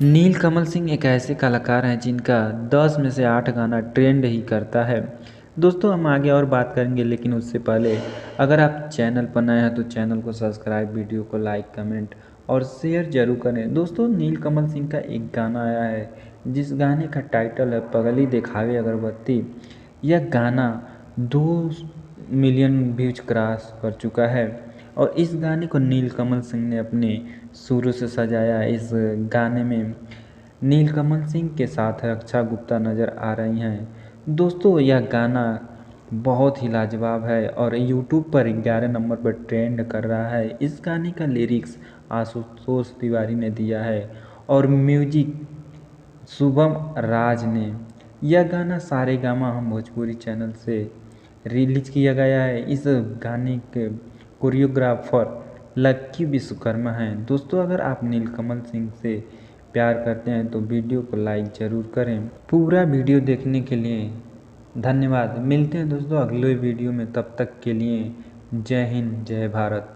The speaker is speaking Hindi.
नीलकमल सिंह एक ऐसे कलाकार हैं जिनका 10 में से 8 गाना ट्रेंड ही करता है। दोस्तों हम आगे और बात करेंगे, लेकिन उससे पहले अगर आप चैनल पर नए हैं तो चैनल को सब्सक्राइब, वीडियो को लाइक, कमेंट और शेयर जरूर करें। दोस्तों नीलकमल सिंह का एक गाना आया है जिस गाने का टाइटल है पगली दिखावे अगरबत्ती। यह गाना 2 मिलियन व्यूज क्रॉस कर चुका है और इस गाने को नीलकमल सिंह ने अपने सुरों से सजाया। इस गाने में नीलकमल सिंह के साथ रक्षा गुप्ता नज़र आ रही हैं। दोस्तों यह गाना बहुत ही लाजवाब है और यूट्यूब पर 11 नंबर पर ट्रेंड कर रहा है। इस गाने का लिरिक्स आशुतोष तिवारी ने दिया है और म्यूजिक शुभम राज ने। यह गाना सारेगामा हम भोजपुरी चैनल से रिलीज किया गया है। इस गाने के कोरियोग्राफर लक्की विश्वकर्मा हैं। दोस्तों अगर आप नीलकमल सिंह से प्यार करते हैं तो वीडियो को लाइक ज़रूर करें। पूरा वीडियो देखने के लिए धन्यवाद। मिलते हैं दोस्तों अगले वीडियो में, तब तक के लिए जय हिंद, जय भारत।